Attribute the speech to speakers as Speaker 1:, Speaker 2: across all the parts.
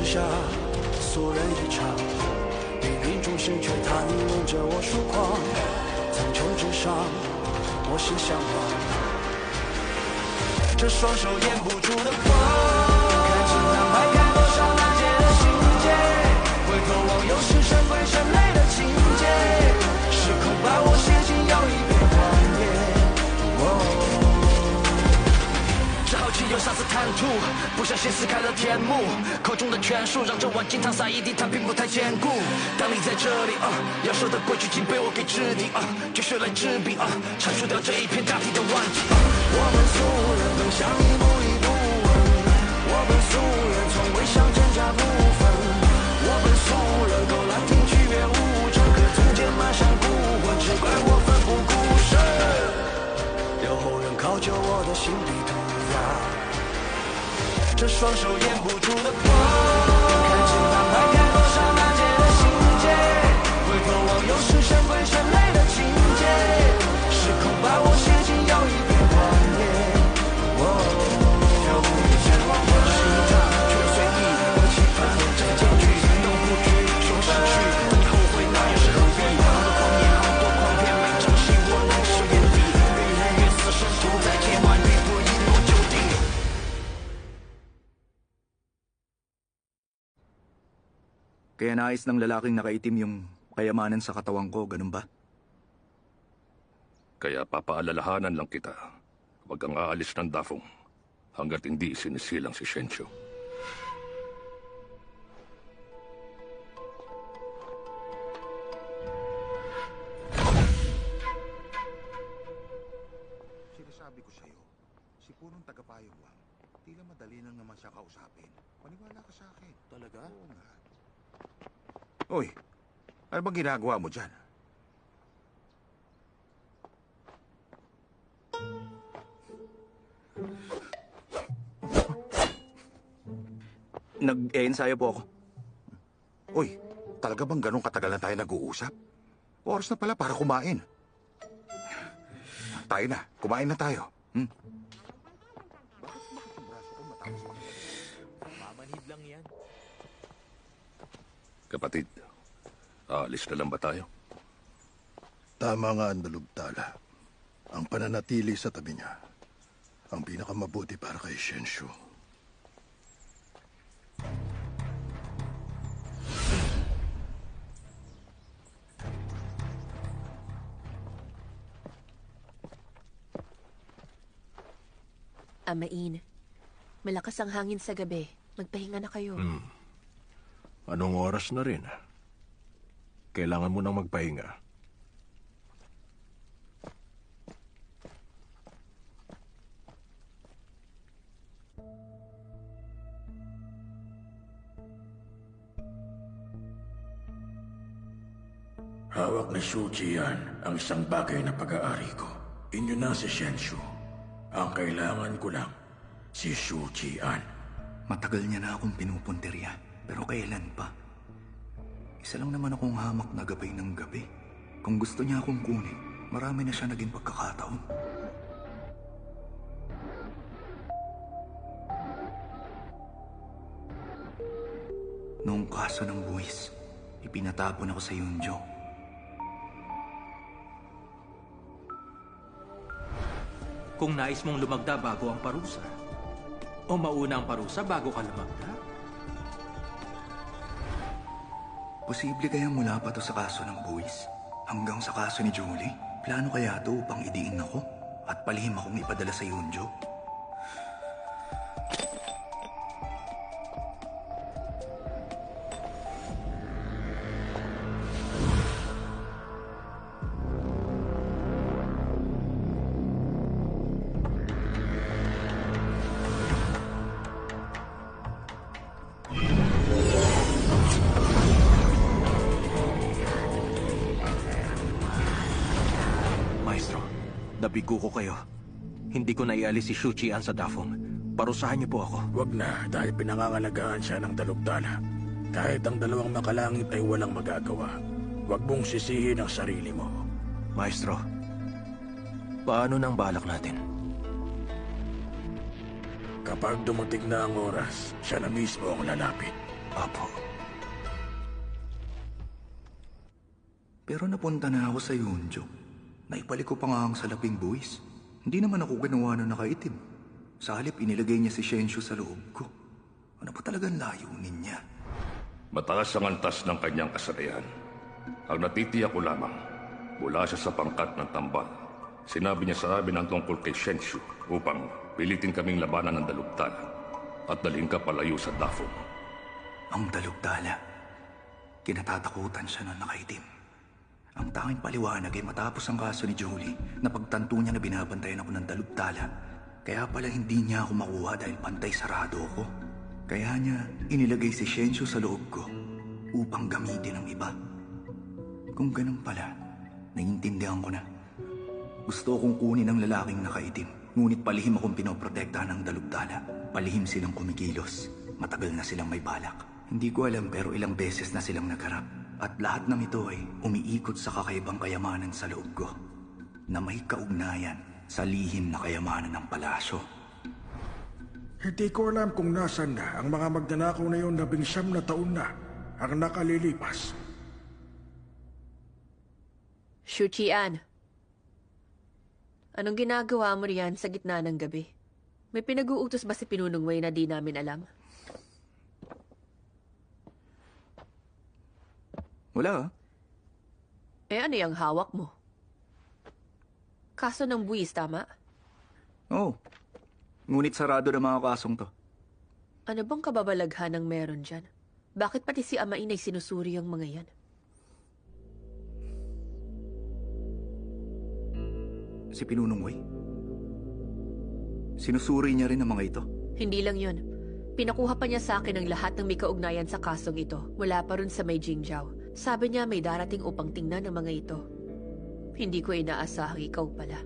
Speaker 1: 下，所人一场，命运中心却贪恋着我疏狂。苍穹之上，我心向往，这双手掩不住的光，看尽安排开多少难解的心结，回头望又是神鬼神类的情节，时空把我写进又一片荒野。只好奇又杀死贪图，不小心撕开了天幕，口中的权术让这碗金汤洒一地，它并不太坚固。当你在这里要说的规矩竟被我给制定就学来制笔阐述掉这一片大地的顽疾我们俗人本想一步一步稳，我本俗人从未想真假不分，我本俗了够兰亭曲乐舞，这个中间满山孤魂，只怪我奋不顾身，留后人考究我的心地图。这双手掩不住的光，看尽安排开多少难解的心结，回头望又是神鬼神类的情节，时空把我写进又一片荒野。要不你前往我心脏，却随意我期盼这个结局都不惧说失去，你后悔那也是何必？好多谎言，好多狂骗，没珍惜我难是眼底，越来越死生徒在结完与不一诺就定。
Speaker 2: Kaya nais ng lalaking nakaitim yung kayamanan sa katawan ko, ganun ba?
Speaker 3: Kaya papaalalahanan lang kita. Huwag kang aalis ng Dafong hanggat hindi sinisilang si Shenchu.
Speaker 4: Sinasabi ko sa'yo, si punong tagapayong lang, tila madali lang naman siya kausapin. Paniwala ka sa akin.
Speaker 5: Talaga?
Speaker 4: Oo nga. Uy, ano bang ginagawa mo dyan?
Speaker 2: Nag-e-ensayo po ako.
Speaker 4: Uy, talaga bang ganun katagal na tayo nag-uusap? Oras na pala para kumain. Tayo na, kumain na tayo.
Speaker 5: Mamanhid lang yan.
Speaker 3: Kapatid, aalis na lang ba tayo?
Speaker 6: Tama nga ang dalubtala. Ang pananatili sa tabi niya, ang pinakamabuti para kay Shenchu.
Speaker 7: Amain, malakas ang hangin sa gabi. Magpahinga na kayo.
Speaker 6: Anong oras na rin? Kailangan mo nang magpahinga.
Speaker 8: Hawak ni Shu Jian ang isang bagay na pag-aari ko. Inyo na si Shenchu. Ang kailangan ko lang, si Shu Jian.
Speaker 2: Matagal niya na akong pinupuntirya, pero kailan pa? Isa lang naman akong hamak na gabay ng gabi. Kung gusto niya akong kunin, marami na siya naging pagkakataon. Noong kaso ng buwis, ipinatapon ako sa Yunjo.
Speaker 5: Kung nais mong lumagda bago ang parusa, o mauna ang parusa bago ka lumagda.
Speaker 2: Posible kaya mula pa to sa kaso ng buwis hanggang sa kaso ni Julie? Plano kaya to upang idiin ako at palihim akong ipadala sa Yunjo?
Speaker 5: Nabigo ko kayo. Hindi ko naialis si Shu Jian sa Dafong. Parusahan niyo po ako.
Speaker 8: Huwag na, dahil pinangangalagaan siya ng dalugdala. Kahit ang dalawang makalangit ay walang magagawa. Huwag mong sisihin ang sarili mo.
Speaker 5: Maestro, paano nang balak natin?
Speaker 8: Kapag dumating na ang oras, siya na mismo ang lalapit.
Speaker 2: Apo. Pero napunta na ako sa Yunjo. Naipalik ko pa nga ang salaping buwis. Hindi naman ako ginawa na nakaitim. Sa halip, inilagay niya si Shenshu sa loob ko. Ano pa talagang layunin niya?
Speaker 3: Mataas ang antas ng kanyang kasalayan. Ang natitiyak ko lamang, mula siya sa pangkat ng tambal. Sinabi niya sa amin ang tungkol kay Shenshu upang pilitin kaming labanan ng Dalugtala at dalhin ka palayo sa Dafong.
Speaker 2: Ang Dalugtala. Kinatatakutan siya nung nakaitim. Ang tanging paliwanag ay matapos ang kaso ni Jolie na pagtanto niya na binabantayan ako ng Dalugtala. Kaya pala hindi niya ako makuha dahil pantay sarado ako. Kaya niya inilagay si Shenshu sa loob ko upang gamitin ng iba. Kung ganun pala, naiintindihan ko na. Gusto kong kunin ang lalaking nakaitim, ngunit palihim akong pinoprotektahan ng Dalugtala. Palihim silang kumikilos. Matagal na silang may balak. Hindi ko alam pero ilang beses na silang nagharap. At lahat ng ito ay umiikot sa kakaibang kayamanan sa loob ko na may kaugnayan sa lihim na kayamanan ng palasyo.
Speaker 8: Hindi ko alam kung nasan na ang mga magnanakaw na yon 19 na taon na ang nakalilipas.
Speaker 7: Shuchi-an, anong ginagawa mo riyan sa gitna ng gabi? May pinag-uutos ba si Pinunong Wei na di namin alam?
Speaker 2: Wala.
Speaker 7: Ano yung hawak mo? Kaso ng buwis, tama?
Speaker 2: Oo. Ngunit sarado na mga kasong to.
Speaker 7: Ano bang kababalaghan ang meron dyan? Bakit pati si Amain ay sinusuri ang mga yan?
Speaker 2: Si Pinunong Wei? Sinusuri niya rin ang mga ito?
Speaker 7: Hindi lang yun. Pinakuha pa niya sa akin ang lahat ng may kaugnayan sa kasong ito mula pa rin sa may Jingjiao. Sabi niya may darating upang tingnan ang mga ito. Hindi ko inaasahang ikaw pala.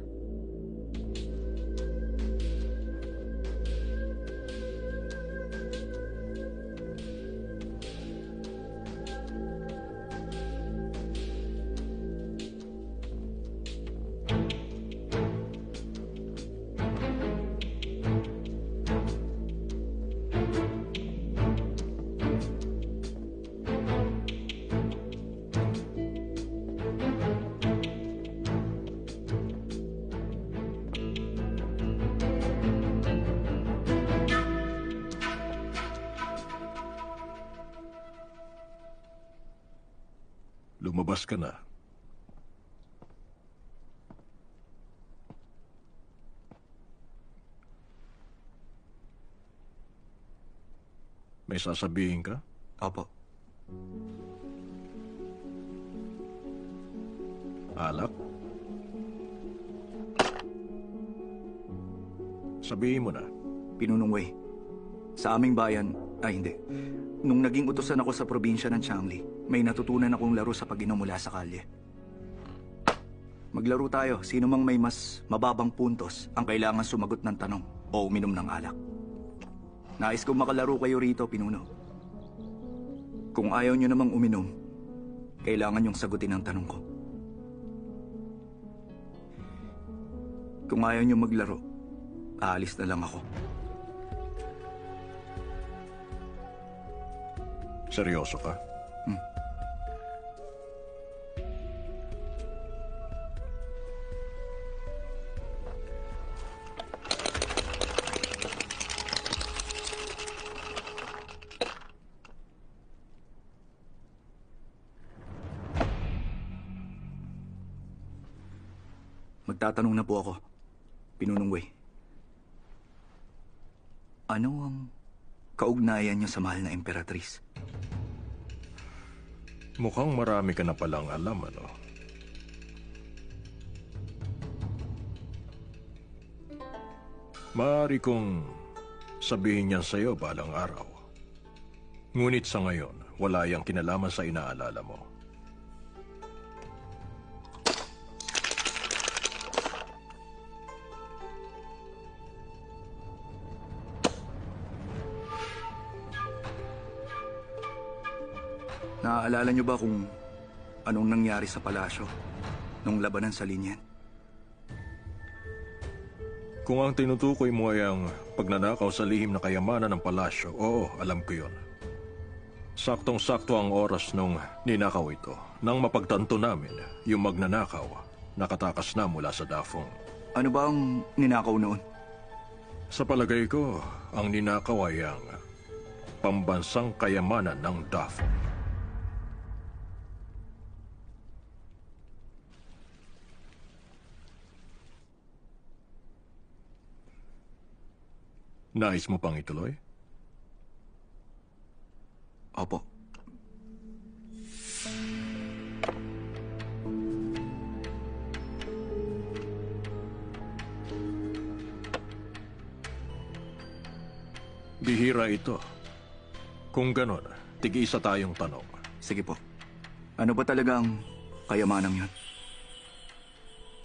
Speaker 6: Lumabas ka na. May sasabihin ka?
Speaker 2: Opo.
Speaker 6: Alak? Sabihin mo na.
Speaker 2: Pinunong Wei. Sa aming bayan, hindi. Nung naging utusan ako sa probinsya ng Changli, may natutunan akong laro sa pag-inom mula sa kalye. Maglaro tayo. Sino mang may mas mababang puntos ang kailangan sumagot ng tanong o uminom ng alak. Nais kong makalaro kayo rito, Pinuno. Kung ayaw nyo namang uminom, kailangan nyong sagutin ang tanong ko. Kung ayaw nyo maglaro, aalis na lang ako.
Speaker 6: Seryoso ka?
Speaker 2: Magtatanong na po ako, Pinunong Wei. Ano ang kaugnayan niyo sa mahal na Emperatriz?
Speaker 6: Mukhang marami ka na palang alam, ano? Maaari kong sabihin yan sa'yo balang araw. Ngunit sa ngayon, wala yang kinalaman sa inaalala mo.
Speaker 2: Naaalala niyo ba kung anong nangyari sa palasyo nung labanan sa Linyan?
Speaker 6: Kung ang tinutukoy mo ay ang pagnanakaw sa lihim na kayamanan ng palasyo, oo, alam ko yon.
Speaker 9: Saktong-sakto ang oras nung ninakaw ito. Nang mapagtanto namin, yung magnanakaw, nakatakas na mula sa Dafong.
Speaker 2: Ano ba ang ninakaw noon?
Speaker 9: Sa palagay ko, ang ninakaw ay ang pambansang kayamanan ng Dafong. Nais mo pang ituloy?
Speaker 2: Opo.
Speaker 9: Bihira ito. Kung ganon, tig-isa tayong tanong.
Speaker 2: Sige po. Ano ba talagang kayamanang yun?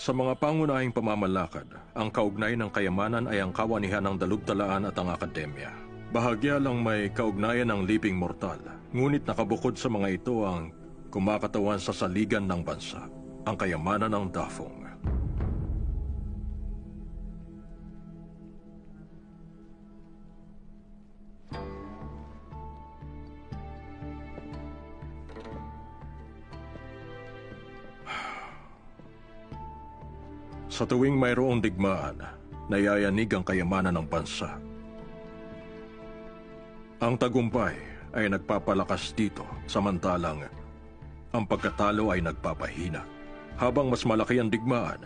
Speaker 9: Sa mga pangunahing pamamalakad, ang kaugnay ng kayamanan ay ang kawanihan ng dalubtalaan at ang akademya. Bahagya lang may kaugnayan ng liping mortal, ngunit nakabukod sa mga ito ang kumakatawan sa saligan ng bansa, ang kayamanan ng Dafong. Sa tuwing mayroong digmaan, nayayanig ang kayamanan ng bansa. Ang tagumpay ay nagpapalakas dito, samantalang ang pagkatalo ay nagpapahina. Habang mas malaki ang digmaan,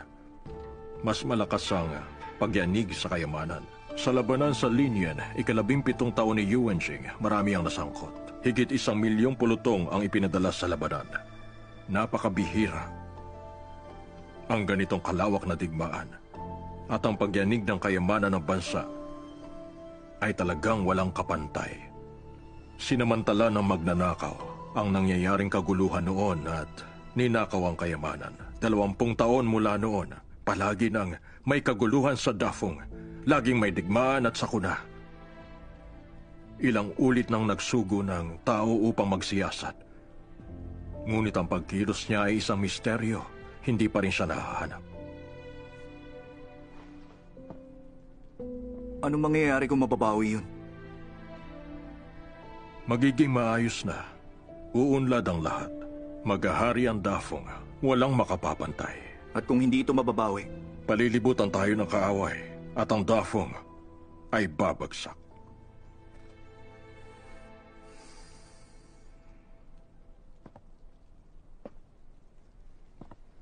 Speaker 9: mas malakas ang pagyanig sa kayamanan. Sa labanan sa Linian, 17 taon ni Yuan Jing, marami ang nasangkot. Higit 1 milyong pulutong ang ipinadala sa labanan. Napakabihira ang ganitong kalawak na digmaan, at ang pagyanig ng kayamanan ng bansa ay talagang walang kapantay. Sinamantala ng magnanakaw ang nangyayaring kaguluhan noon at ninakaw ang kayamanan. 20 taon mula noon, palagi nang may kaguluhan sa Dafong, laging may digmaan at sakuna. Ilang ulit nang nagsugo ng tao upang magsiyasat. Ngunit ang pagkilos niya ay isang misteryo. Hindi pa rin siya nahahanap.
Speaker 2: Anong mangyayari kung mababawi yun?
Speaker 9: Magiging maayos na. Uunlad ang lahat. Maghahari ang Dafong. Walang makapapantay.
Speaker 2: At kung hindi ito mababawi?
Speaker 9: Palilibutan tayo ng kaaway. At ang Dafong ay babagsak.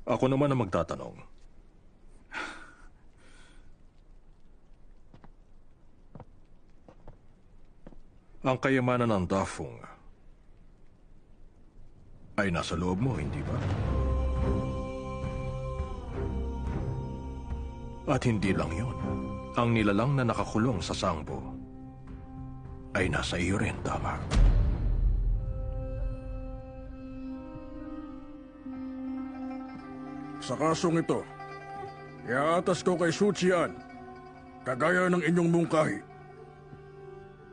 Speaker 9: Ako naman ang magtatanong. Ang kayamanan ng Dafong ay nasa loob mo, hindi ba? At hindi lang yun. Ang nilalang na nakakulong sa sangbo ay nasa iyo rin, tama?
Speaker 8: Sa kasong ito, iaatas ko kay Su Qian, kagaya ng inyong mungkahi.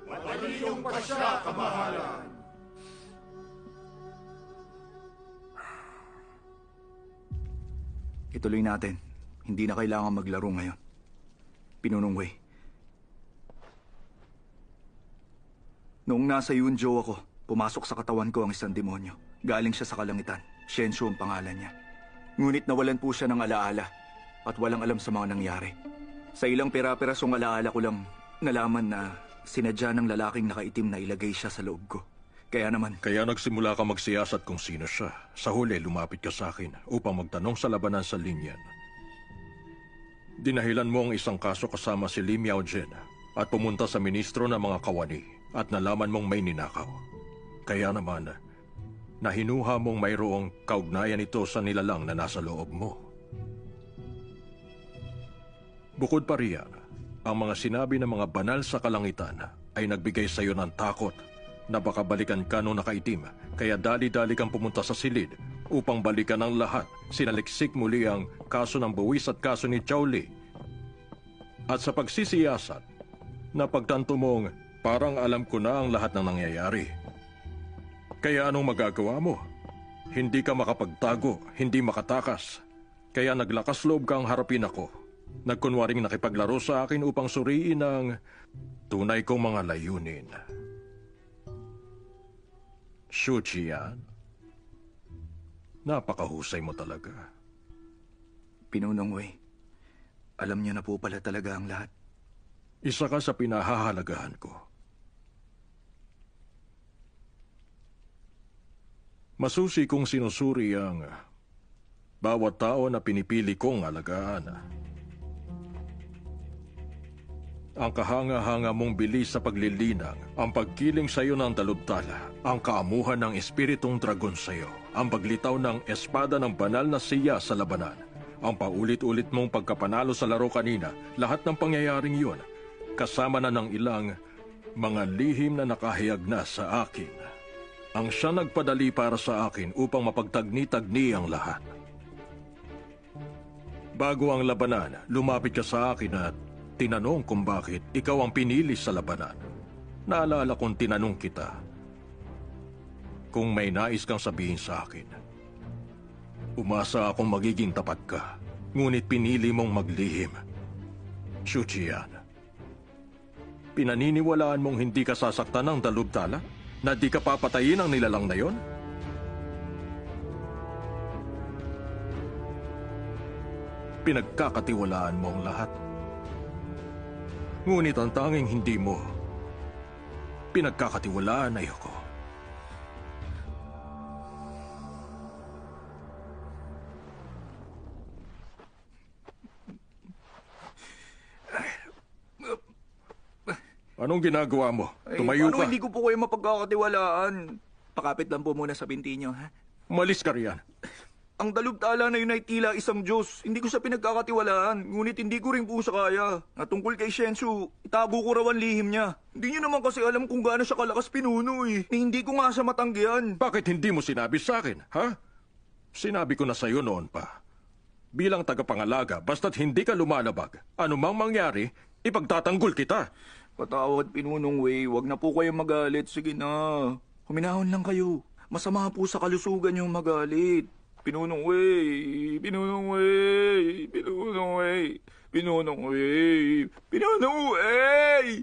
Speaker 10: Mataliyong pa siya, kamahalan.
Speaker 2: Ituloy natin. Hindi na kailangan maglaro ngayon. Pinunong Wei. Noong nasa Yunzhou ako, pumasok sa katawan ko ang isang demonyo. Galing siya sa kalangitan. Shenshu ang pangalan niya. Ngunit nawalan po siya ng alaala at walang alam sa mga nangyari. Sa ilang pera-perasong alaala ko lang nalaman na sinadya ng lalaking nakaitim na ilagay siya sa loob ko. Kaya
Speaker 9: nagsimula ka magsiyasat kung sino siya. Sa huli, lumapit ka sa akin upang magtanong sa labanan sa Linian. Dinahilan mo ang isang kaso kasama si Li Miaojin at pumunta sa ministro ng mga kawani at nalaman mong may ninakaw. Kaya naman, nahinuha mong mayroong kaugnayan ito sa nilalang na nasa loob mo. Bukod pa riyan, ang mga sinabi ng mga banal sa kalangitan ay nagbigay sa iyo ng takot na baka balikan ka nung nakaitim, kaya dali-dali kang pumunta sa silid upang balikan ang lahat. Sinaliksik muli ang kaso ng buwis at kaso ni Zhao Li. At sa pagsisiyasat, napagtanto mong parang alam ko na ang lahat ng nangyayari. Kaya anong magagawa mo? Hindi ka makapagtago, hindi makatakas. Kaya naglakas loob kang harapin ako. Nagkunwaring nakipaglaro sa akin upang suriin ang tunay kong mga layunin. Shu Qian, napakahusay mo talaga.
Speaker 2: Pinunong Wei, alam niyo na po pala talaga ang lahat.
Speaker 9: Isa ka sa pinahahalagahan ko. Masusi kong sinusuri ang bawat tao na pinipili kong alagaan. Ang kahanga-hanga mong bilis sa paglilinang, ang pagkiling sa iyo ng dalubtala, ang kaamuhan ng espiritong dragon sa iyo, ang paglitaw ng espada ng banal na siya sa labanan, ang paulit-ulit mong pagkapanalo sa laro kanina, lahat ng pangyayaring yun, kasama na ng ilang mga lihim na nakahiyag na sa akin. Ang siya nagpadali para sa akin upang mapagtagni-tagni ang lahat. Bago ang labanan, lumapit ka sa akin at tinanong kung bakit ikaw ang pinili sa labanan. Naalala kong tinanong kita kung may nais kang sabihin sa akin. Umasa akong magiging tapat ka, ngunit pinili mong maglihim. Shu Qian, pinaniniwalaan mong hindi ka sasaktan ng dalubtala? Na di ka papatayin ang nilalang na yon? Pinagkakatiwalaan mo ang lahat. Ngunit ang tanging hindi mo pinagkakatiwalaan ay ako. Anong ginagawa mo? Tumayo ka.
Speaker 2: Paano hindi ko po kayo mapagkakatiwalaan? Pakapit lang po muna sa binti niyo, ha?
Speaker 9: Umalis ka riyan.
Speaker 2: Ang dalubtala na yun ay tila isang Diyos. Hindi ko siya pinagkakatiwalaan, ngunit hindi ko rin po siya kaya. At tungkol kay Shenshu, itago ko raw ang lihim niya. Hindi niyo naman kasi alam kung gaano siya kalakas pinuno eh. Hindi ko nga siya matanggihan.
Speaker 9: Bakit hindi mo sinabi sa akin, ha? Sinabi ko na sa'yo noon pa. Bilang tagapangalaga, basta't hindi ka lumalabag, anumang mangyari, ipagtatanggol kita.
Speaker 2: Patawad, Pinunong Wei. Huwag na po kayo magalit. Sige na. Huminahon lang kayo. Masama po sa kalusugan yung magalit. Pinunong Wei. Pinunong Wei. Pinunong Wei. Pinunong Wei. Pinunong Wei.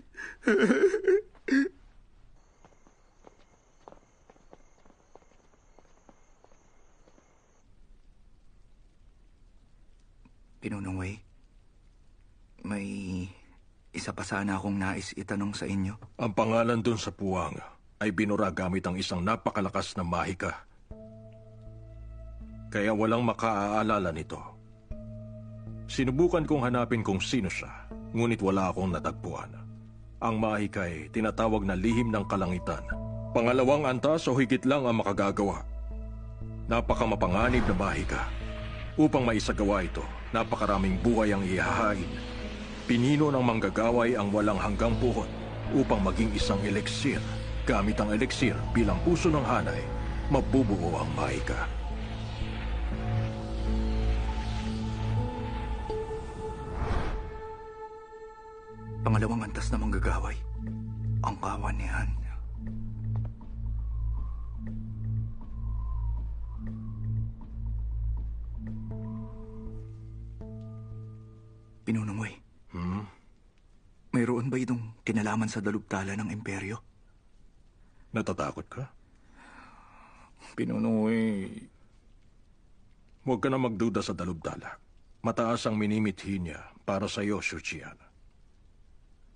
Speaker 2: Pinunong Wei. May isa pa sana akong nais itanong sa inyo.
Speaker 9: Ang pangalan dun sa puwang ay binura gamit ang isang napakalakas na mahika. Kaya walang makaaalala nito. Sinubukan kong hanapin kung sino siya, ngunit wala akong natagpuan. Ang mahika ay tinatawag na lihim ng kalangitan. Pangalawang antas o higit lang ang makagagawa. Napakamapanganib na mahika. Upang maisagawa ito, napakaraming buhay ang ihahain. Pinino ng manggagaway ang walang hanggang buhot upang maging isang eliksir. Gamit ang eliksir bilang puso ng hanay, mabubuo ang mahika.
Speaker 2: Pangalawang antas na manggagaway. Ang kawan ni Han. Pinunong Wei. Mayroon ba itong kinalaman sa dalubtala ng imperyo?
Speaker 9: Natatakot ka?
Speaker 2: Pinunong Wei.
Speaker 9: Huwag ka na magduda sa dalubtala. Mataas ang minimithi niya para sa iyo, Shu Qian.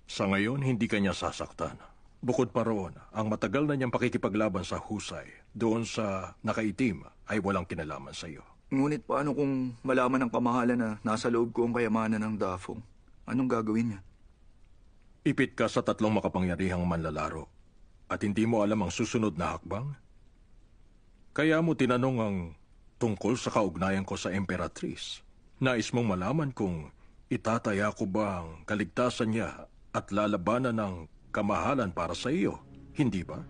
Speaker 9: Sa ngayon, hindi ka niya sasaktan. Bukod pa roon, ang matagal na niyang pakikipaglaban sa husay doon sa nakaitim ay walang kinalaman sa iyo.
Speaker 2: Ngunit paano kung malaman ng kamahalan na nasa loob ko ang kayamanan ng Dafong? Anong gagawin niya?
Speaker 9: Ipit ka sa 3 makapangyarihang manlalaro at hindi mo alam ang susunod na hakbang? Kaya mo tinanong ang tungkol sa kaugnayan ko sa Emperatrice. Nais mong malaman kung itataya ko ba ang kaligtasan niya at lalabanan ng kamahalan para sa iyo, hindi ba?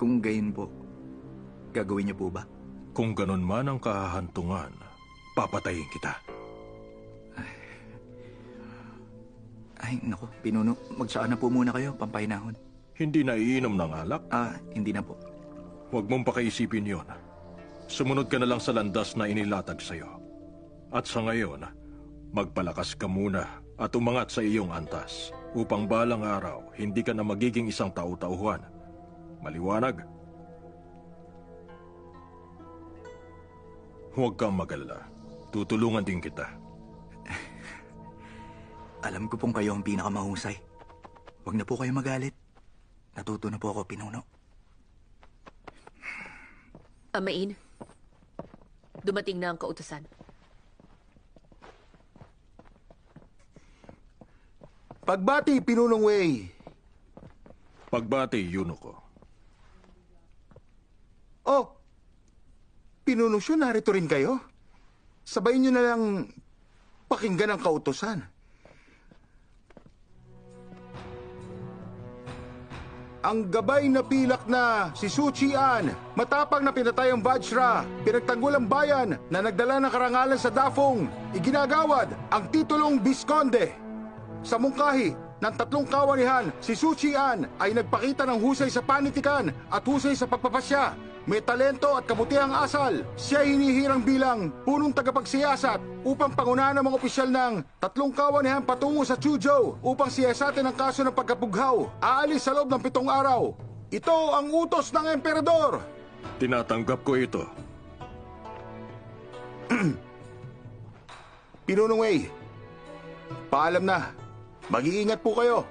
Speaker 2: Kung gayon po, gagawin niyo po ba?
Speaker 9: Kung ganun man ang kahahantungan, papatayin kita.
Speaker 2: Ay, naku, Pinuno, magsaan na po muna kayo, pampahinahon.
Speaker 9: Hindi na iinom ng alak?
Speaker 2: Hindi na po.
Speaker 9: Huwag mong pakaisipin yon. Sumunod ka na lang sa landas na inilatag sa'yo. At sa ngayon, magpalakas ka muna at umangat sa iyong antas upang balang araw hindi ka na magiging isang tau-tauhan. Maliwanag? Huwag kang magalala. Tutulungan din kita.
Speaker 2: Alam ko pong kayo ang pinakamahusay. Huwag na po kayo magalit. Natuto na po ako, Pinuno.
Speaker 7: Amain, dumating na ang kautusan.
Speaker 4: Pagbati, Pinunong Wei.
Speaker 9: Pagbati, Eunuko.
Speaker 4: Oh, Pinunong Shu, narito rin kayo? Sabayin niyo na lang pakinggan ang kautusan. Ang gabay na pilak na si Su Qian, matapang na pinatay ang Vajra, pinagtanggol ang bayan na nagdala ng karangalan sa Dafong, iginagawad ang titulong Visconde. Sa mungkahi ng 3 kawanihan, si Su Qian ay nagpakita ng husay sa panitikan at husay sa pagpapasya. May talento at kabutihang asal. Siya hinihirang bilang punong tagapagsiyasat upang pangunahan ng mga opisyal ng 3 kawanihan patungo sa Chuzhou upang siyasatin ang kaso ng pagkapughaw. Aalis sa loob ng 7 araw. Ito ang utos ng emperador.
Speaker 9: Tinatanggap ko ito.
Speaker 4: Pinunong Wei, paalam na. Mag-iingat po kayo.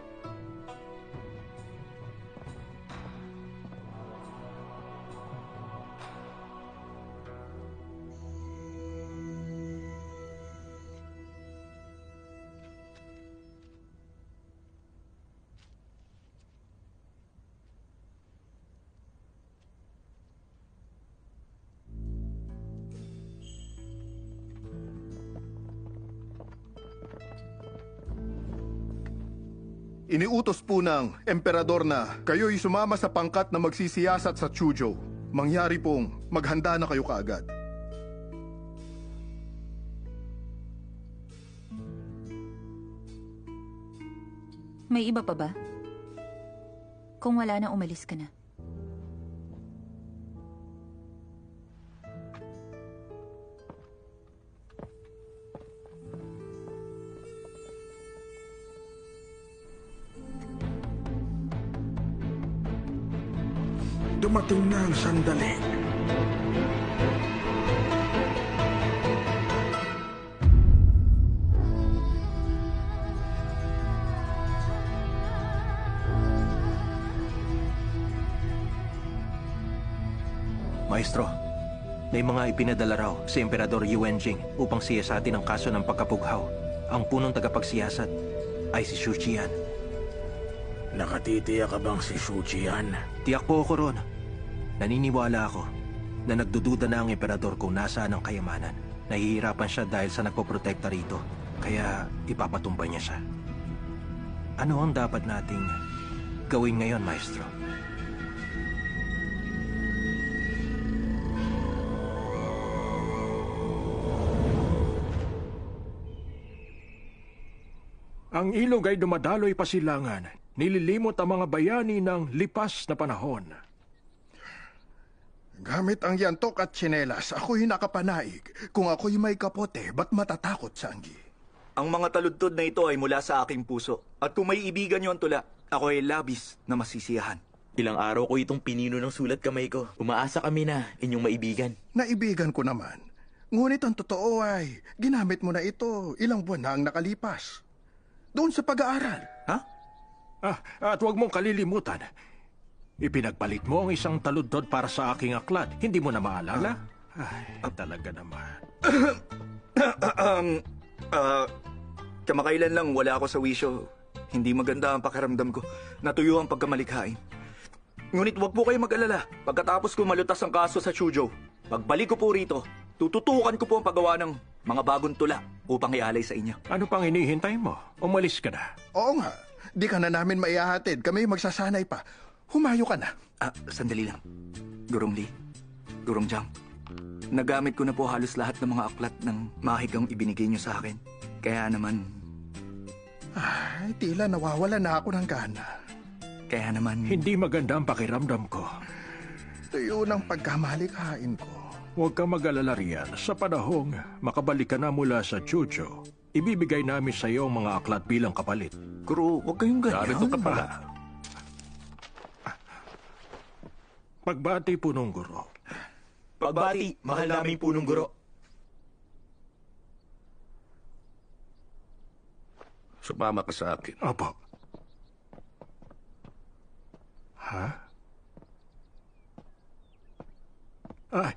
Speaker 6: Iniutos po ng emperador na kayo'y sumama sa pangkat na magsisiyasat sa Chuzhou. Mangyari pong maghanda na kayo kaagad.
Speaker 11: May iba pa ba? Kung wala na, umalis ka na.
Speaker 8: Dumating na ang sandali.
Speaker 5: Maestro, may mga ipinadala raw si Emperador Yuanjing upang siyasatin ang kaso ng pagkapughaw. Ang punong tagapagsiyasat ay si Su Qian.
Speaker 8: Nakatitiyak ka bang si Su Qian?
Speaker 5: Tiyak po ako ron. Naniniwala ako na nagdududa na ang emperador kung nasaan ang kayamanan. Nahihirapan siya dahil sa nagpoprotekta rito, kaya ipapatumba niya siya. Ano ang dapat nating gawin ngayon, Maestro?
Speaker 9: Ang ilog ay dumadaloy pasilangan. Nililimot ang mga bayani ng lipas na panahon.
Speaker 6: Gamit ang yantok at tsinelas, ako'y nakapanaig. Kung ako'y may kapote, ba't matatakot sa anggi?
Speaker 2: Ang mga taludtod na ito ay mula sa aking puso. At kung may ibigan niyo ang tula, ako ay labis na masisiyahan.
Speaker 12: Ilang araw ko itong pinino ng sulat kamay ko. Umaasa kami na inyong maibigan.
Speaker 6: Naibigan ko naman. Ngunit ang totoo ay, ginamit mo na ito ilang buwan na ang nakalipas. Doon sa pag-aaral.
Speaker 2: Ha?
Speaker 9: At huwag mong kalilimutan. Ipinagpalit mo ang isang taludtod para sa aking aklat. Hindi mo na maalala? Ay, talaga naman.
Speaker 2: Kamakailan lang wala ako sa wisyo. Hindi maganda ang pakiramdam ko. Natuyo ang pagkamalikhain. Ngunit wag po kayo mag-alala. Pagkatapos ko malutas ang kaso sa Chuzhou, pagbalik ko po rito, tututukan ko po ang paggawa ng mga bagong tula upang ialay sa inyo.
Speaker 9: Ano pang hinihintay mo? Umalis ka na.
Speaker 6: Oo nga. Di ka na namin maihahatid. Kami magsasanay pa. Humayo ka na.
Speaker 2: Sandali lang. Gurong Lee, Gurong Jiang, nagamit ko na po halos lahat ng mga aklat ng mahigang ibinigay niyo sa akin. Kaya naman...
Speaker 6: Ay, tila nawawala na ako ng gana.
Speaker 2: Kaya naman...
Speaker 9: Hindi maganda ang pakiramdam ko.
Speaker 6: Tuyo ng pagkamalikhain ko.
Speaker 9: Huwag ka mag-alala riyan. Sa panahong makabalik ka na mula sa Chuzhou, ibibigay namin sa iyo ang mga aklat bilang kapalit.
Speaker 2: Guro, huwag kayong ganyan.
Speaker 3: Narito ka pala.
Speaker 9: Pagbati, punong guro.
Speaker 12: Pagbati, mahal naming punong guro.
Speaker 3: Sumama ka sa akin.
Speaker 9: Opo. Ha? Ay,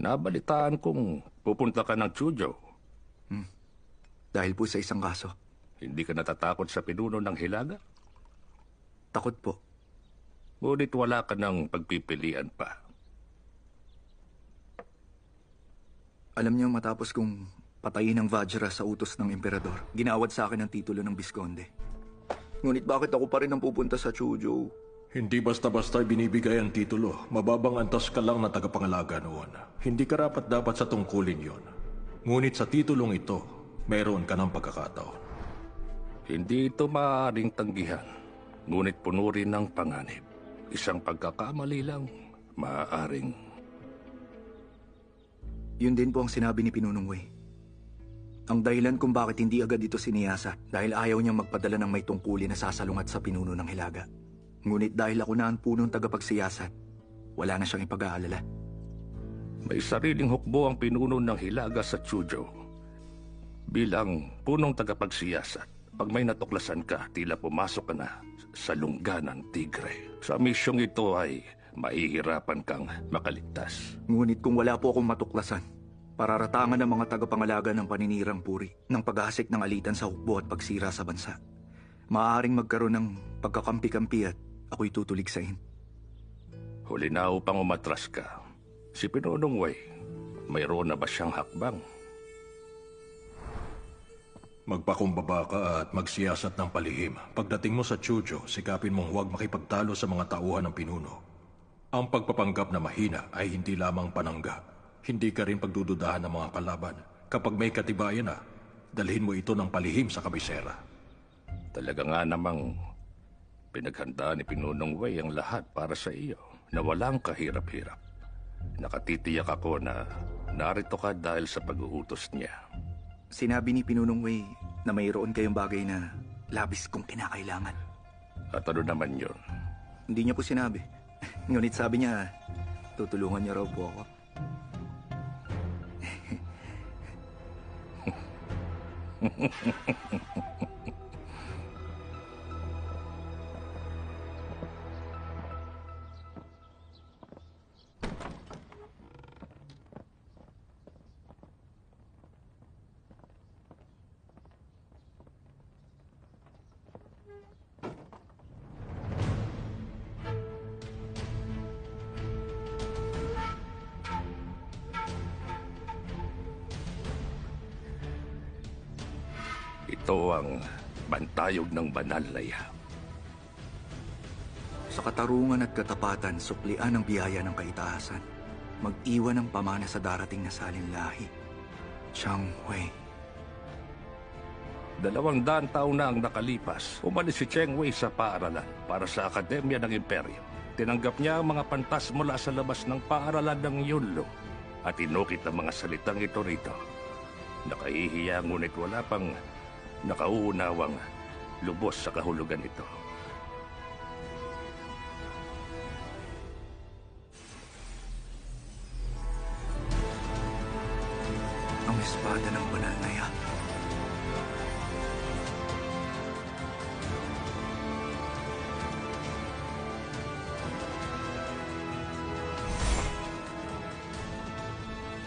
Speaker 3: Nabalitaan kong pupunta ka ng Chuzhou.
Speaker 2: Dahil po sa isang kaso.
Speaker 3: Hindi ka natatakot sa pinuno ng Hilaga?
Speaker 2: Takot po.
Speaker 3: Ngunit wala ka ng pagpipilian pa.
Speaker 2: Alam niyo, matapos kong patayin ang Vajra sa utos ng emperador, ginawad sa akin ang titulo ng Visconde. Ngunit bakit ako pa rin ang pupunta sa Chuzhou?
Speaker 9: hindi basta-basta binibigay ang titulo. Mababang antas ka lang na tagapangalaga noon. Hindi karapat dapat sa tungkulin yon. Ngunit sa titulong ito, mayroon ka ng pagkakataon.
Speaker 3: Hindi ito maaaring tanggihan, ngunit puno rin ng panganib. Isang pagkakamali lang, maaaring...
Speaker 2: Yun din po ang sinabi ni Pinunong Wei. Ang dahilan kung bakit hindi agad ito siniyasa dahil ayaw niyang magpadala ng may tungkulin na sasalungat sa pinuno ng Hilaga. Ngunit dahil ako na ang punong tagapagsiyasat, wala na siyang ipag-aalala.
Speaker 3: May sariling hukbo ang pinuno ng Hilaga sa Chuzhou. Bilang punong tagapagsiyasat, pag may natuklasan ka, tila pumasok ka na sa lungga ng tigre. Sa misyong ito ay mahihirapan kang makaligtas.
Speaker 2: Ngunit kung wala po akong matuklasan, pararatangan ng mga tagapangalaga ng paninirang puri ng paghasik ng alitan sa hukbo at pagsira sa bansa. Maaaring magkaroon ng pagkakampi-kampi at ako'y tutuligsain.
Speaker 3: Huli na upang umatras ka. Si Pinunong Wei, mayroon na ba siyang hakbang?
Speaker 9: Magpakumbaba ka at magsiyasat ng palihim. Pagdating mo sa Chuzhou, sikapin mong huwag makipagtalo sa mga tauhan ng pinuno. Ang pagpapanggap na mahina ay hindi lamang panangga. Hindi ka rin pagdududahan ng mga kalaban. Kapag may katibayan na, dalhin mo ito ng palihim sa kabisera.
Speaker 3: Talaga nga namang pinaghanda ni Pinunong Wei ang lahat para sa iyo na walang kahirap-hirap. Nakatitiyak ako na narito ka dahil sa pag-uutos niya.
Speaker 2: Sinabi ni Pinunong Wei na mayroon kayong bagay na labis kong kinakailangan.
Speaker 3: At ano naman yun?
Speaker 2: Hindi niya po sinabi. Ngunit sabi niya, tutulungan niya raw po ako.
Speaker 3: Ito ang bantayog ng banal na iha.
Speaker 2: Sa katarungan at katapatan, suklian ang biyaya ng kaitaasan. Mag-iwan ng pamana sa darating na salinlahi. Chang Wei.
Speaker 3: 200 taon na ang nakalipas. Umalis si Cheng Wei sa paaralan para sa Akademya ng Imperyo. Tinanggap niya ang mga pantas mula sa labas ng paaralan ng Yunlo at inukit ang mga salitang ito rito. Nakahihiya ngunit wala pang nakauunawang lubos sa kahulugan ito.
Speaker 2: Ang espada ng banal na iha.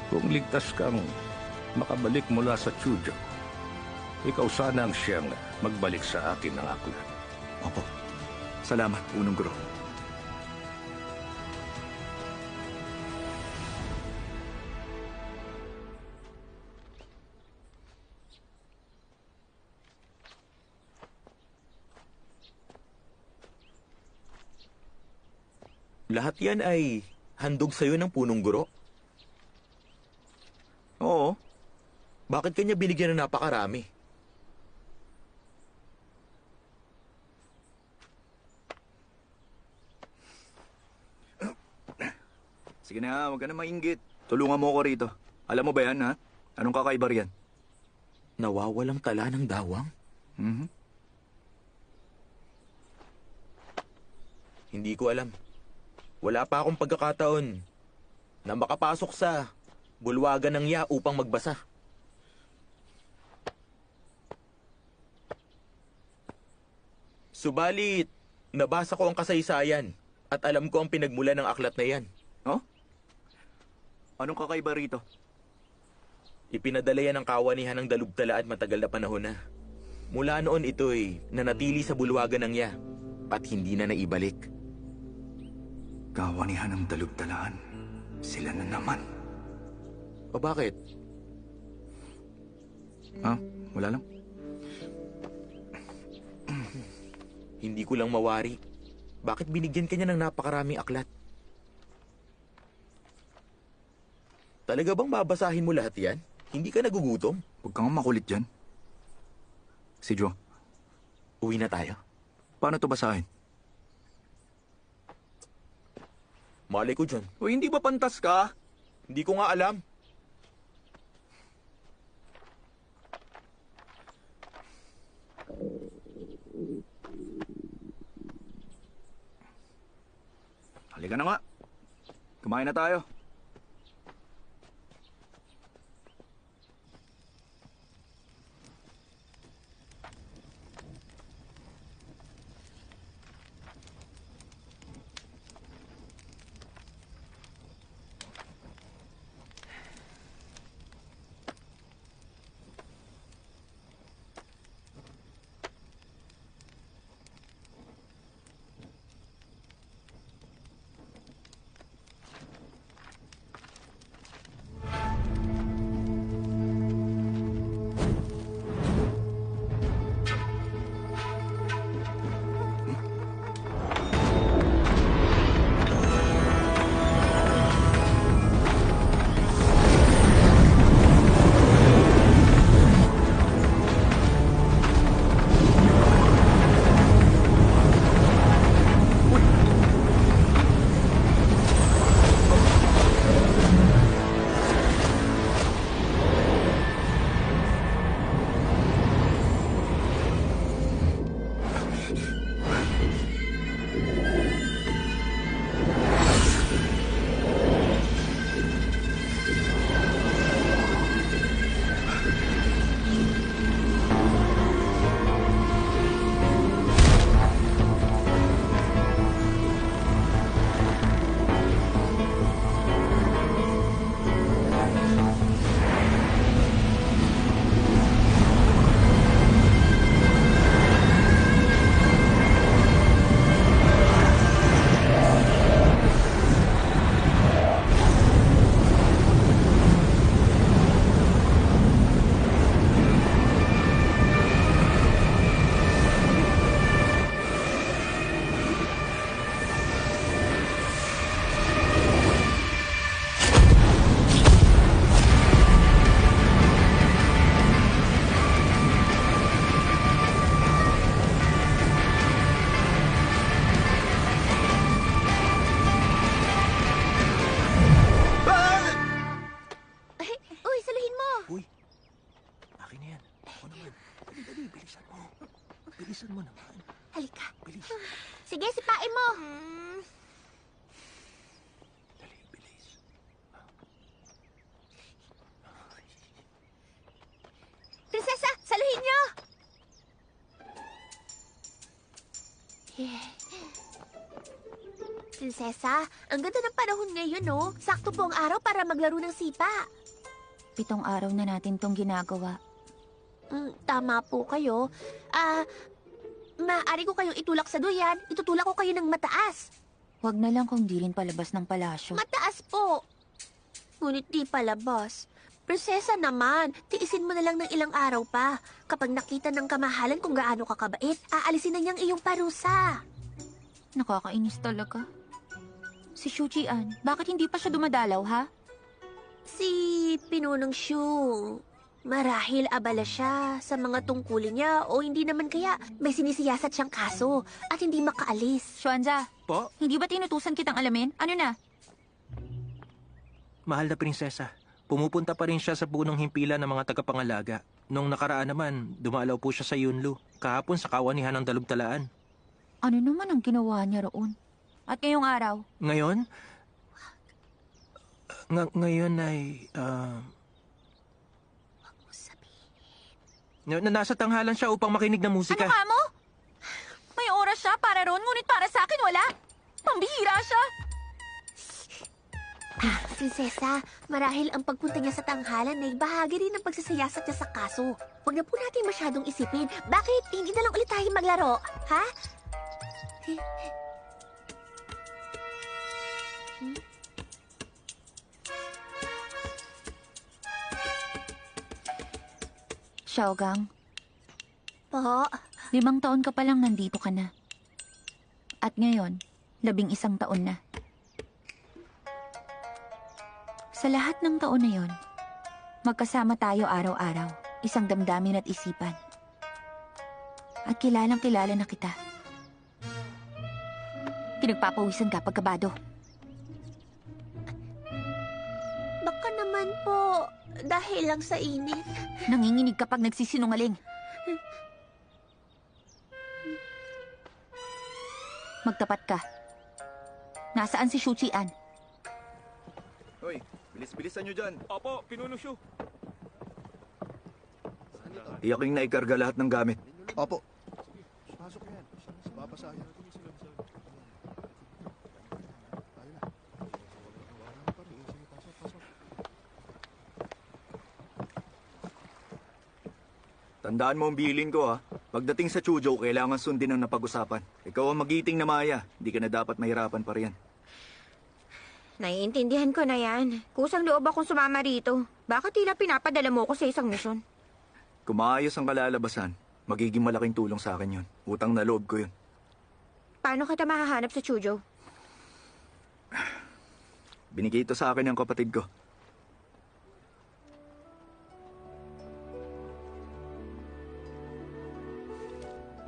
Speaker 3: Kung ligtas kang makabalik mula sa Chuzhou, ikaw sana ang siyang magbalik sa akin ng aklat.
Speaker 2: Opo. Salamat, Punong Guro.
Speaker 12: Lahat yan ay handog sa'yo ng Punong Guro? Oo. Bakit kanya binigyan ng napakarami?
Speaker 2: Sige na, huwag ka na mainggit. Tulungan mo ko rito. Alam mo ba yan, ha? Anong kakaiba riyan?
Speaker 12: Nawawalang tala ng dawang?
Speaker 2: Mhm.
Speaker 12: Hindi ko alam. Wala pa akong pagkakataon na makapasok sa bulwagan ng Ya upang magbasa. Subalit, nabasa ko ang kasaysayan at alam ko ang pinagmula ng aklat na yan.
Speaker 2: Oh? Anong kakaiba rito?
Speaker 12: Ipinadala yan ng kawanihan ng Dalubtala at matagal na panahon na. Mula noon ito'y nanatili sa bulwagan ng Ya at hindi na naibalik.
Speaker 2: Kawanihan ng Dalubtalaan. Sila na naman.
Speaker 12: O bakit?
Speaker 2: Wala lang.
Speaker 12: Hindi ko lang mawari. Bakit binigyan ka niya ng napakaraming aklat? Talaga bang babasahin mo lahat yan? Hindi ka nagugutom?
Speaker 2: Huwag kang makulit dyan. Si Jo.
Speaker 12: Uwi na tayo.
Speaker 2: Paano to basahin?
Speaker 12: Malay ko dyan.
Speaker 2: O hindi ba pantas ka?
Speaker 12: Hindi ko nga alam.
Speaker 2: Halika na nga. Kumain na tayo.
Speaker 5: Bilisan mo naman.
Speaker 13: Halika.
Speaker 5: Bilis.
Speaker 13: Sige, sipain mo.
Speaker 5: Dali, bilis.
Speaker 13: Prinsesa, saluhin niyo! Prinsesa, ang ganda ng panahon ngayon, no? Sakto po ang araw para maglaro ng sipa.
Speaker 11: 7 araw na natin tong ginagawa.
Speaker 13: Tama po kayo. Maaari ko kayong itulak sa duyan. Itutulak ko kayo ng mataas.
Speaker 11: Huwag na lang kung di rin palabas ng palasyo.
Speaker 13: Mataas po. Ngunit di palabas. Prinsesa naman, tiisin mo na lang ng ilang araw pa. Kapag nakita ng kamahalan kung gaano ka kabait, aalisin na niyang iyong parusa.
Speaker 11: Nakakainis talaga. Si Shuji-an, bakit hindi pa siya dumadalaw, ha?
Speaker 13: Si Pinunong Shu, marahil abala siya sa mga tungkulin niya o hindi naman kaya may sinisiyasat siyang kaso at hindi makaalis.
Speaker 11: Xuanza,
Speaker 5: Po?
Speaker 11: hindi ba tinutusan kitang alamin? Ano na?
Speaker 5: Mahal na prinsesa, pumupunta pa rin siya sa punong himpilan ng mga tagapangalaga. Nung nakaraan naman, dumalaw po siya sa Yunlu. Kahapon sa kawanihan ng Dalubtalaan.
Speaker 11: Ano naman ang ginawa niya roon? At ngayong araw?
Speaker 5: Ngayon? Ngayon ay... nasa tanghalan siya upang makinig ng musika.
Speaker 11: Ano ka mo? May oras siya para roon, ngunit para sa akin wala. Pambihira siya.
Speaker 13: Prinsesa, marahil ang pagpunta niya sa tanghalan ay bahagi rin ng pagsasiyasat niya sa kaso. Huwag na po natin masyadong isipin. Bakit hindi na lang ulit tayo maglaro? Ha?
Speaker 11: Xiaogang,
Speaker 13: Po?
Speaker 11: 5 taon ka pa lang nandito ka na. At ngayon, 11 taon na. Sa lahat ng taon na yon, magkasama tayo araw-araw, isang damdamin at isipan. At kilalang-kilala na kita. Pinagpapawisan ka pagkabado.
Speaker 13: Baka naman po, dahil lang sa init.
Speaker 11: Nanginginig kapag nagsisinungaling. Magtapat ka. Nasaan si Shu Qian?
Speaker 2: Hoy, bilis-bilisan nyo dyan.
Speaker 12: Opo, Pinuno Shu.
Speaker 2: Iyaking naikarga lahat ng gamit.
Speaker 6: Opo. Pasok yan. Papasayan.
Speaker 2: Tandaan mo ang bilin ko, ha. Pagdating sa Chuzhou, kailangan sundin ang napag-usapan. Ikaw ang magiting na Maya. Hindi ka na dapat mahirapan pa riyan.
Speaker 14: Naiintindihan ko na yan. Kusang loob akong sumama rito. Bakit tila pinapadala mo ko sa isang misyon?
Speaker 2: Kung maayos ang kalalabasan, magiging malaking tulong sa akin yun. Utang na loob ko yun.
Speaker 14: Paano kita mahahanap sa Chuzhou?
Speaker 2: Binigay ito sa akin ng kapatid ko.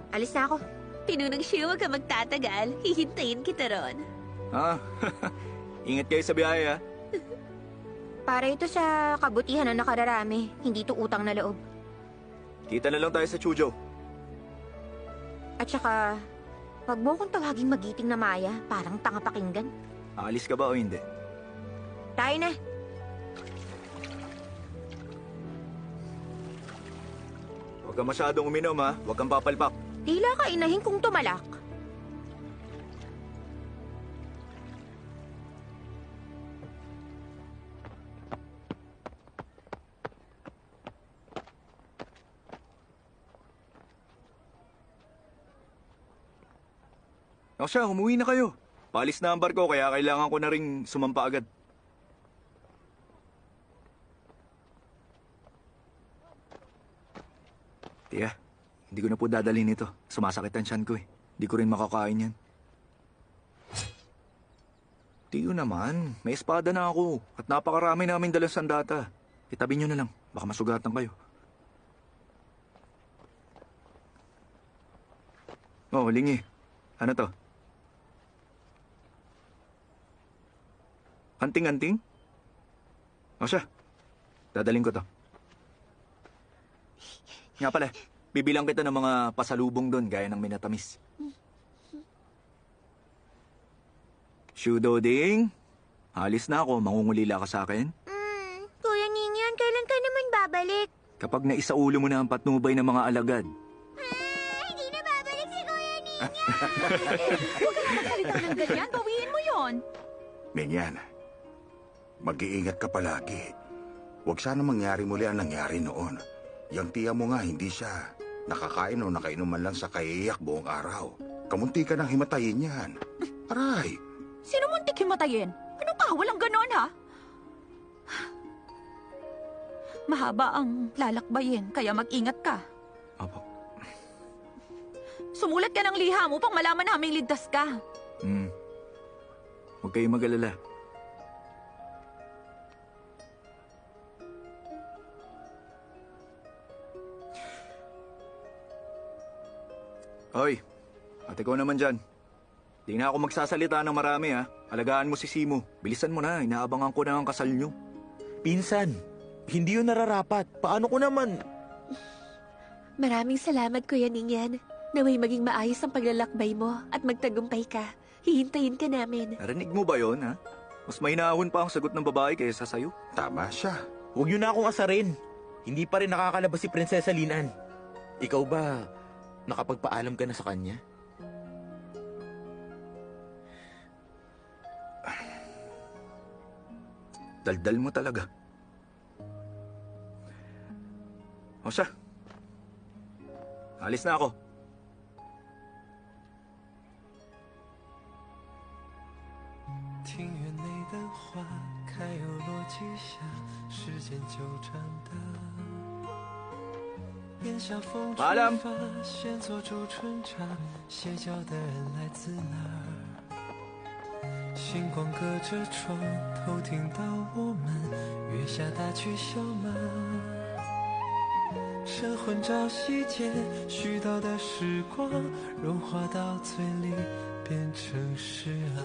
Speaker 14: Alis na ako.
Speaker 13: Pinunang siya, huwag ka magtatagal. Hihintayin kita ron.
Speaker 2: Ah, ingat kayo sa biyahe, ha.
Speaker 14: Para ito sa kabutihan ng nakararami. Hindi ito utang na loob.
Speaker 2: Kita na lang tayo sa Chuzhou.
Speaker 14: At saka, wag mo kong tawaging magiting na Maya. Parang tanga pakinggan.
Speaker 2: Aalis ka ba o hindi?
Speaker 14: Tayo na.
Speaker 2: Huwag ka masyadong uminom, ha. Huwag kang papalpak.
Speaker 14: Tila ka inahin kong tumalak.
Speaker 2: O siya, umuwi na kayo. Paalis na ang barko, kaya kailangan ko na ring sumampa agad. Tiya, hindi ko na po dadalhin ito. Sumasakit ang tiyan ko eh. Hindi ko rin makakain yan. Tiyo naman, may espada na ako. At napakarami namin dalang sandata. Itabi nyo na lang, baka masugatan kayo. Oh, lingi. Ano to? Anting-anting? O siya, dadaling ko to. Nga pala, bibilang kita ng mga pasalubong doon gaya ng minatamis. Shudoding, alis na ako, mangungulila ka sa akin.
Speaker 14: Kuya Ningyan, kailan ka naman babalik?
Speaker 2: Kapag naisaulo mo na ang patnubay ng mga alagad.
Speaker 14: Hindi na babalik si Kuya Ningyan!
Speaker 11: Huwag ka na magsalita ng ganyan. Bawiin mo yon.
Speaker 10: Ningyan, mag-iingat ka palagi. Huwag sana mangyari muli ang nangyari noon. Yang tiya mo nga, hindi siya nakakain o nakainom man lang sa kaiyak buong araw. Kamunti ka nang himatayin yan. Aray!
Speaker 11: Sino muntik himatayin? Ano ka? Walang ganon, ha? Mahaba ang lalakbayin, kaya mag-ingat ka.
Speaker 2: Apo.
Speaker 11: Sumulat ka ng liham upang malaman naming ligtas ka.
Speaker 2: Huwag kayong mag-alala. Hoy, at ikaw naman dyan. Di na ako magsasalita ng marami, ha. Alagaan mo si Simo. Bilisan mo na, inaabangan ko na ang kasal nyo.
Speaker 12: Pinsan, hindi yun nararapat. Paano ko naman?
Speaker 13: Maraming salamat, Kuya Ningyan. Naway maging maayos ang paglalakbay mo at magtagumpay ka. Hihintayin ka namin.
Speaker 2: Narinig mo ba yon, ha? Mas mainahon pa ang sagot ng babae kaysa sa'yo.
Speaker 10: Tama siya.
Speaker 12: Huwag niyo na akong asarin. Hindi pa rin nakakalabas si Prinsesa Linan. Ikaw ba, nakapagpaalam ka na sa kanya?
Speaker 2: Daldal mo talaga. O siya. Alis na ako. Paalam!
Speaker 15: 星光隔着窗，偷听到我们月下大曲小马。晨昏朝夕间絮叨的时光，融化到嘴里变成诗啊。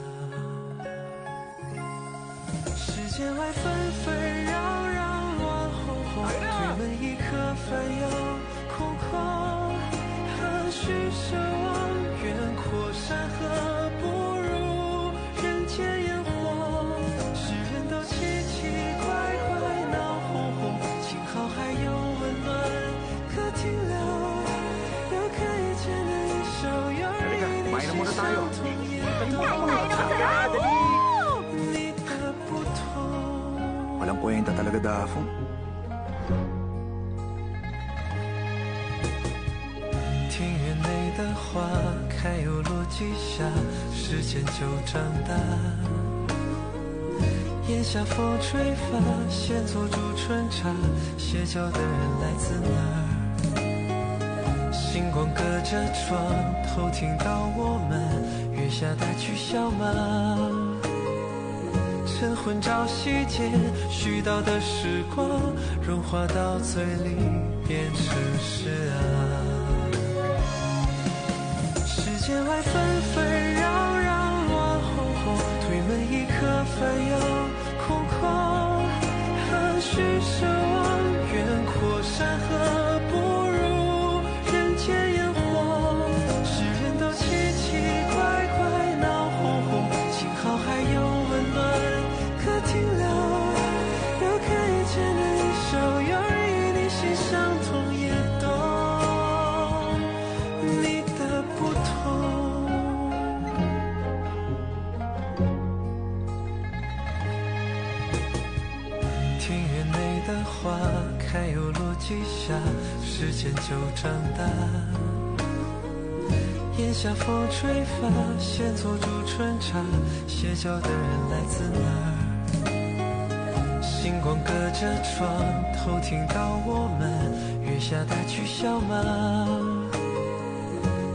Speaker 15: 世间外纷纷扰扰，乱哄哄，推门一刻烦忧空空，何须奢望远阔山河不如人间烟火。世人都奇奇怪怪闹哄哄，幸好还有温暖可停留。又可以见得一首有你你心上童言。
Speaker 2: Walang kwenta talaga, Dafong.
Speaker 15: 庭院内的花开又落几下，时间就长大。檐下风吹发，现做煮春茶，歇脚的人来自哪儿？星光隔着窗，偷听到我们月下大曲小马。晨昏朝夕间絮叨的时光，融化到嘴里变成诗啊。世间外纷纷扰扰，乱哄哄，推门一刻烦忧空空，何须奢望远阔山河不如人间烟火。世人都奇奇怪怪闹哄哄，幸好还有温暖可停留，又可以见得一首有与你心相通，也懂你的不同。庭院内的花开又落几下，时间就长大。檐下风吹发，现做煮春茶，歇脚的人来自哪儿？星光隔着窗，偷听到我们月下大曲小马。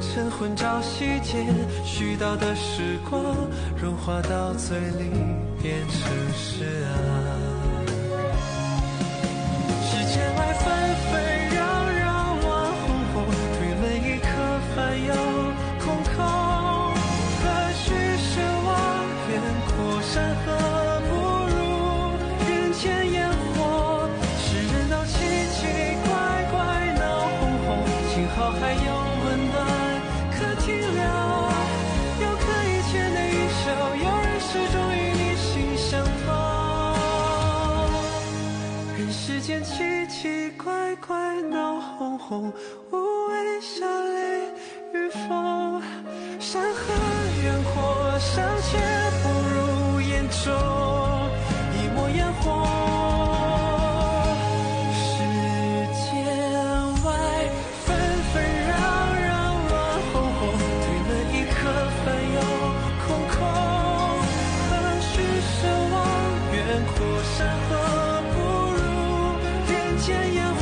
Speaker 15: 晨昏朝夕间絮叨的时光，融化到嘴里变成诗啊。世间外纷纷扰扰，乱哄哄，推门一刻烦忧空空，何须奢望远阔山河不如人间烟火。世人都奇奇怪怪闹哄哄，幸好还有温暖可停留，又可以见得一首有人始终与你心相通。人世间奇奇怪怪闹哄哄，无谓笑泪与风。山河远阔，尚且不如眼中一抹烟火。世间外纷纷扰扰，乱哄哄，推门一刻烦忧空空，何须奢望远阔山河不如人间烟火。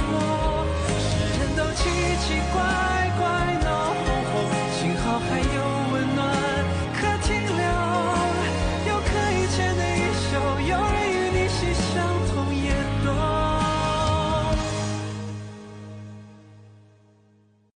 Speaker 15: 世人都奇奇怪怪闹哄哄，幸好还有